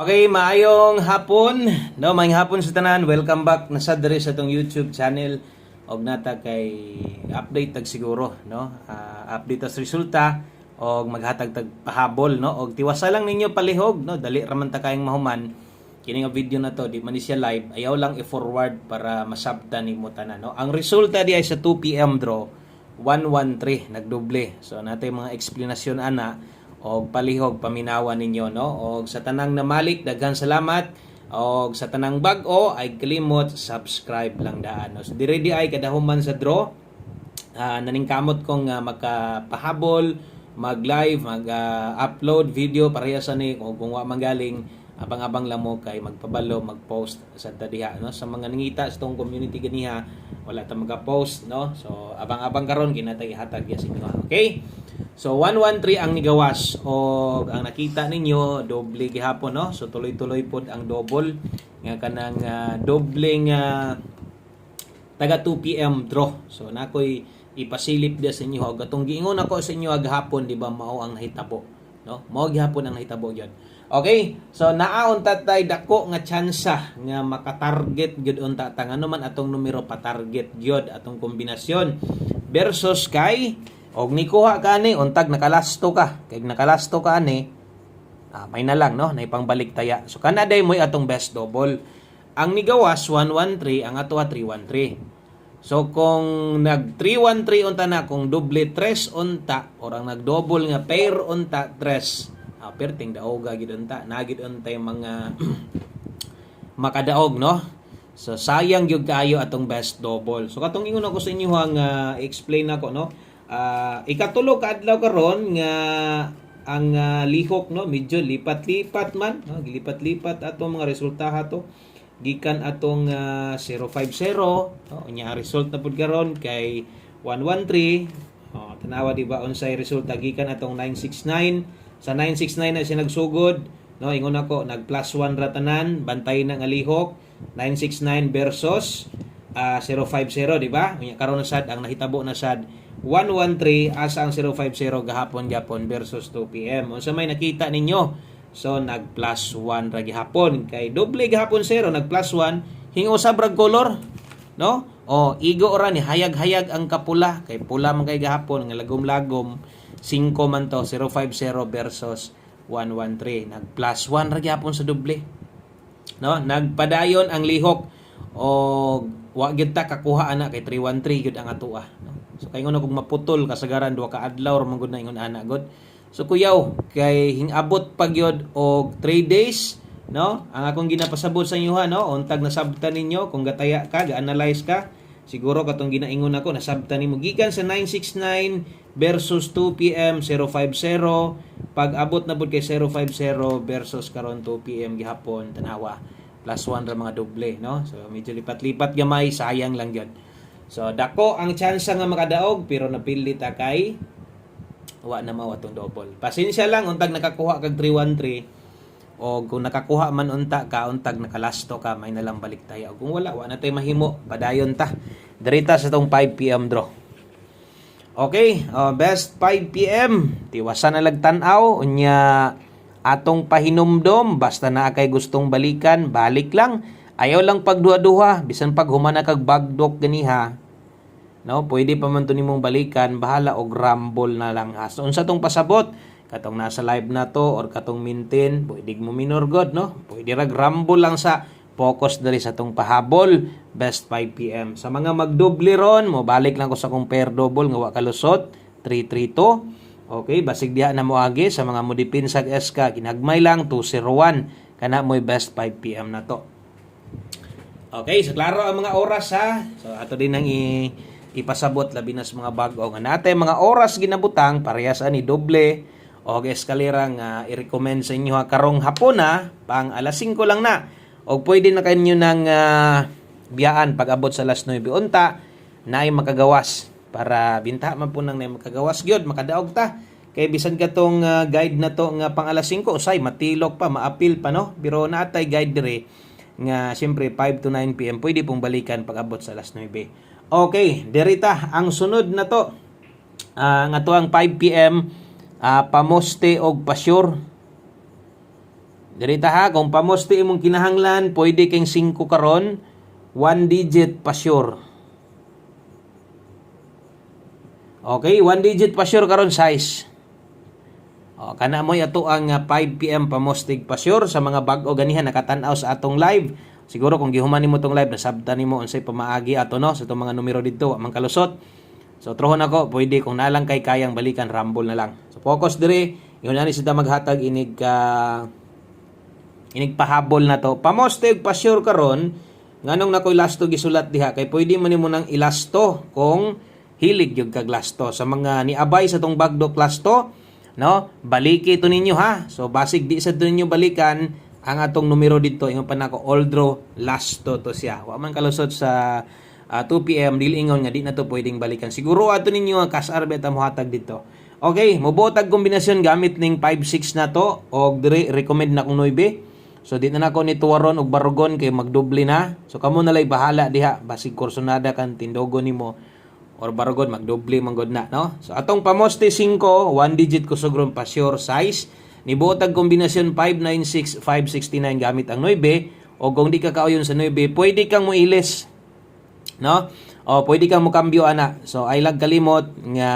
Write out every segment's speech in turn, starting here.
Okay, maayong hapon. No, maayong hapon sa tanan. Welcome back na sa diri sa tong YouTube channel. Og nata kay update tag siguro, no? Update as resulta og maghatag tag pahabol, no? Og tiwasa lang ninyo palihog, no? Dali ra man ta kayong mahuman. Kini nga video na to, di man ni siya live. Ayaw lang i-forward para masabtan nimo tanan, no? Ang resulta di ay sa 2 PM draw 113 nagdoble. So natay mga explanation ana og palihog paminawan ninyo, no? Og sa tanang namalik daghan salamat, og sa tanang bag-o ay kalimot subscribe lang daan, no? So dire di ay kadahuman sa draw. Naningkamot kong makapahabol, mag-live, mag-upload video pareha sa ni kung wa magaling abang-abang lang mo kay magpabalo, mag-post sa tadiha, no? Sa mga nangita sa tong community ganiha wala ta maga-post, no? So abang-abang karon kinatay ihatag ya sa inyo, okay? So 113 ang nigawas o ang nakita ninyo doble gihapon, no? So tuloy-tuloy pod ang double nga kanang dobleng taga 2 PM draw. So nakoy ipasilip dia sa inyo og atong giingon ako sa inyo gahapon, di ba, mao ang nahitabo, no? Mao gihapon ang nahitabo gyud. Okay, so naaon tatay dako nga tsansa nga maka-target gyud unta ta ano man atong numero pa-target gyud atong kombinasyon versus kay og nikuha kani untag nakalasto ka kay nakalasto ka ani may na lang, no, naipangbalik taya. So kana day moy atong best double. Ang nigawas 113, ang ato 313. So kung nag 313 unta na, kung doble 3 unta or ang nag-double nga pair unta 3, perting daoga gid unta, nagid untay mga makadaog, no? So sayang gyud kaayo atong best double. So katong ingon ako sa inyo ang explain ako, no? Ikatulo ka adlaw karon nga ang lihok, no, medyo lipat-lipat man, no? Gilipat-lipat atong mga resulta to gikan atong 050, no? Unya result na pud karon kay 113. Tanawa di ba unsay resulta gikan atong 969. Sa 969 na siya nagsugod, no? Ingon ako nag +1 ra tanan, bantay na nga lihok 969 versus 050, di ba? Unya karon na sad ang nahitabo na sad 113 asa ang 050 gahapon versus 2 PM. Unsa may nakita ninyo? So nag +1 ra gihapon kay doble gihapon 0, nag +1 hingo sa brag color, no? O igo ora ni hayag-hayag ang kapula kay pula man kay gahapon nga lagom-lagom 5 man to, 050 versus 113. Nag +1 ra gyapon sa doble, no? Nagpadayon ang lihok o wa gyud ta kakuha ana kay 313 gyud ang atoa, no? So kay ngono kung maputol kasagaran duha ka adlaw ra man gud na ingon ana god. So kuyaw kay hingabot pa gyud og 3 days, no? Ang akong ginapasabot sa inyo, no, untag nasabtan ninyo kung gataya ka, ga-analyze ka, siguro katong ginaingon ako nasabtan nimo gikan sa 969 versus 2 PM 050, pag abot na pud kay 050 versus karon 2 PM gihapon, tanawa +1 ra mga doble, no? So medyo lipat-lipat gamay, sayang lang gyud. So dako ang tsansa nga makadaog pero napili ta kay wa na mao atong double. Pasensya lang untag nakakuha kag 313 o kung nakakuha man unta ka untag nakalasto ka, may nalang balik tayo. Kung wala na tay mahimo, padayon ta dirita sa tong 5 PM draw. Okay, best 5 PM tiwasan na lagtan-aw unya atong pahinumdom, basta na kay gustong balikan balik lang, ayaw lang pagduha-duha bisan pag humana kag bagdok ganiha, no, pwede pa man to nimong balikan, bahala og rumble na lang ha. So unsa tong pasabot katong nasa live na to or katong maintain, pwede mo minor god, no, pwede ra rumble lang sa focus dali sa tong pahabol best 5 PM. Sa mga magdoble ron mo balik lang ko sa kong pair double nga wa kalusot 332. Okay, basig diha na mo agi sa mga modipin sa SK kinagmay lang 201 kana mo'y best 5 PM na to. Okay, so klaro ang mga oras ha. So ato din nang ipasabot labi na sa mga bag-o nga natay mga oras ginabutang parehas ani doble og eskalera nga i-recommend sa inyo karong hapon na pang alas 5 lang na. O pwede na kanyo ng biyaan pag abot sa alas 9 unta na ay makagawas para binta man po nang na makagawas gyud makadaog ta kay bisan katong guide na to nga pang alas 5 usay matilok pa, maapil pa, no, pero naatay guide dire nga siyempre 5 to 9 PM pwede pong balikan pag abot sa alas 9. Okay, derita ang sunod na to nga to ang 5 PM pamoste og pasyur Dirita ha, kung pamoste imong kinahanglan, pwede kang 5 karon, 1 digit pa sure. Okay, 1 digit pa sure karon size. O, kana mo ato ang 5 PM pamostig pa sure sa mga bag-o ganihan nakatan-aw sa atong live. Siguro kung gihuman nimo tong live, nasabtan nimo unsay pamaagi ato no sa itong mga numero dito, amang kalusot. So trohon ako, pwede kung nalang kay kayang balikan, rumble na lang. So focus dire, ingon ani sida maghatag inig pahabol na to. Pamostig pa sure karon, nganong nakoy lasto gisulat diha kay pwede man nimo nang ilasto kung hilig yung kag lasto. Sa mga niabay sa tong bagdok lasto, no? Baliki to ninyo ha. So basig di sa to ninyo balikan ang atong numero dito, ingon pa nako Oldro lasto to siya. Wa man kalusot sa 2 PM dili ingon nga di na to pwedeng balikan. Siguro ato ninyo ang cash arbet mo hatag dito. Okay, mobuotag kombinasyon gamit ning 5-6 na to og dire recommend na kong 9. So di na nako ni tuwaron og barugon kay magdoble na. So kamo na lay bahala diha basig kursonada kan tindogon nimo or barugon magdoble man gud na, no? So atong pamoste 5, 1 digit kusugron pa sure size. Nibuotag kombinasyon 596, 569 gamit ang 9 o kung di ka kauyon sa 9, pwede kang muilis, no? O pwede kang mukambyo ana. So ay lag kalimot nga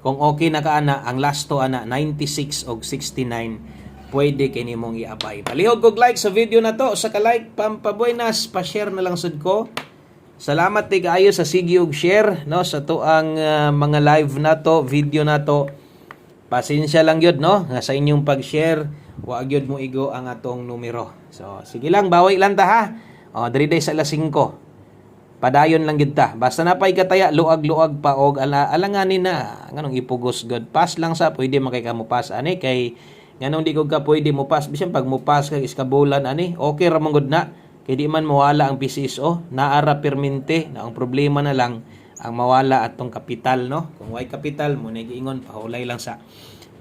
kung okay na ka ana, ang lasto ana 96 og 69 pwede kini mong iabay. Palihog kog like sa video na to, sa ka-like pampabuenas, pa-share na lang sud ko. Salamat ti kaayo sa sige og share, no, sa to ang mga live na to, video na to. Pasensya lang yun, no? Nga sa inyong pag-share, wag yun mo igo ang atong numero. So, sige lang, baway lang ta ha. O, diri day sa alas 5. Padayon lang yun ta. Basta na pa ikataya, luag-luag pa og alanganin na. Nganong ipugos god. Pass lang sa, pwede makay ka mo pass. Ani, kay nganong di ko ka pwede mo pass. Bisan pag mo pass kag iskabulan, ani, okay ramang god na. Kay di man mawala ang PCSO. Naara permente. Na ang problema na lang, ang mawala atong kapital, no? Kung way kapital mo nagiingon pahulay lang sa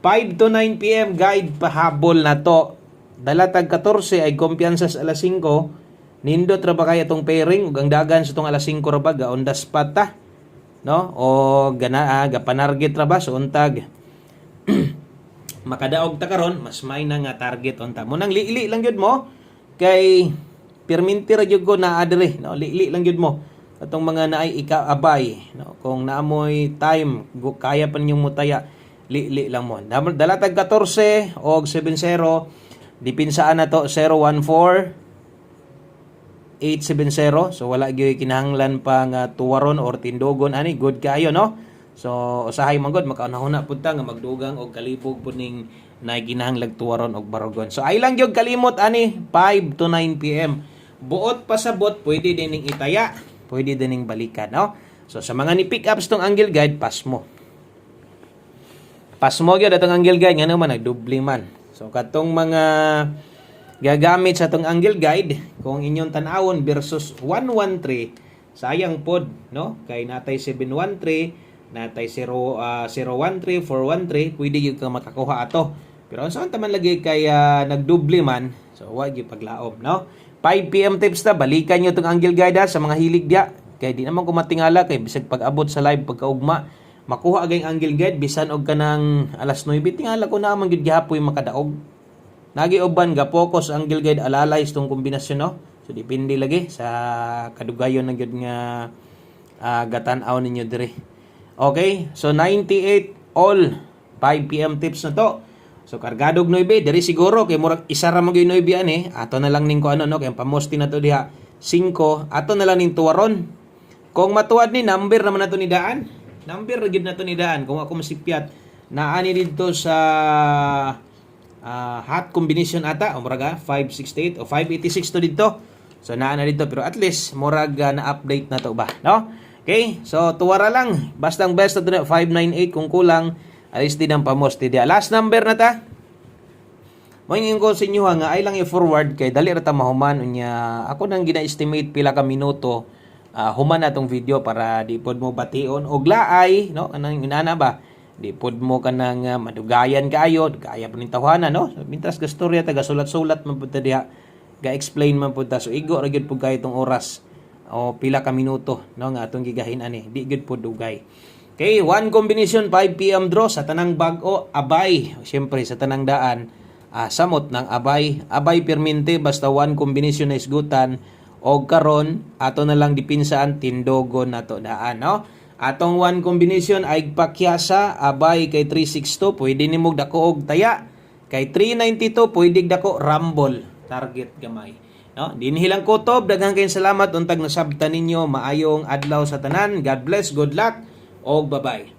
5 to 9 PM guide pahabol na to. Dalatag 14 ay kumpiyansa sa alas 5. Nindot ra ba kay atong pairing ug ang dagan sa tong alas 5 ra ba on the spot ta, no? O gapanarget ra ba so untag makadaog ta karon mas may na nga target unta. Mo nang liili lang gyud mo kay perminti ra gyud ko na adre, no? Liili lang gyud mo atong mga naay ikaabay, no? Kung naamoy time kaya pa ninyong mutaya, li lang mo. Dalatag 14 og 70 dipinsaan na to 014 870. So wala gyud kinahanglan pa nga tuwaron or tindogon ani, good kayo, no? So usahay man gud makaunahuna pud ta nga magdugang og kalibog pud ning naay kinahanglag tuwaron og barugon. So ay lang gyud kalimot ani 5 to 9 PM. Buot pa sa bot pwede din ning itaya. Pwede din yung balikan, no? So, sa mga ni-pick ups tong angle guide, pass mo. Pass mo yun, itong angle guide, nga naman, nagdubli man. So, katong mga gagamit sa tong angle guide, kung inyong tanawon versus 113, sayang pod, no? Kay natay 713, natay 013, 413, pwede yung kang makakuha ato. Pero saan taman lagi kay nagdubli man, so wag yung paglaom, no? 5 PM tips na, balikan nyo itong angle guide sa mga hilig dia. Kaya di naman kumatingala, kay bisag pag-abot sa live, pagkaugma, makuha agay angle guide, bisan og kanang alas 9, tingala ko na amang gid gihapoy makadaog. Nagi uban ga focus angle guide alalay itong kombinasyon, no? So depende lagi sa kadugayon na gyud nga gatan-aw ninyo dire. Okay, so 98 all 5 PM tips na to. So kargadog 9 diri siguro kay murag isa ra mo gyud 9 ani, ato na lang ning ko ano, no, kay pamosti na to diha 5, ato na lang ning tuwaron. Kung matuwad ni number naman nato ni daan. Number ra gyud nato ni daan kung ako masipyat. Naani dito sa hot combination ata o murag 568 o 586 to dito. So naa na dito pero at least murag na-update na to ba, no? Okay? So tuwara lang. Basta ang best na 598 kung kulang alis din ang pamosti dia. Last number na ta. Moingin ko sa inyo nga ay lang i-forward kay dali ra ta mahuman unya. Ako nang gina-estimate pila ka minuto human na tong video para di pod mo bation og laay, no? Kanang inana ba? Di pod mo kanang madugayan kaayo, kaya pa ning tawhanan, no? Mintas ka storya taga sulat-sulat man pud ta diha. Ga-explain man pud ta. So igo ra gyud pud kay itong oras o pila ka minuto, no, nga atong gigahin ani. Di gyud pud dugay. Okay, one combination 5 PM draw sa tanang bag-o abay. Siyempre sa tanang daan samot ng abay permente basta one combination na isgutan og karon ato na lang dipinsaan tindogon nato daan no. Atong one combination ay pakyasa abay kay 362 pwede nimo dako og taya, kay 392 pwede dako rumble target gamay no. Dinhi lang kutob, daghang kayong salamat untag nasabtan ninyo, maayong adlaw sa tanan, God bless, good luck og bye-bye.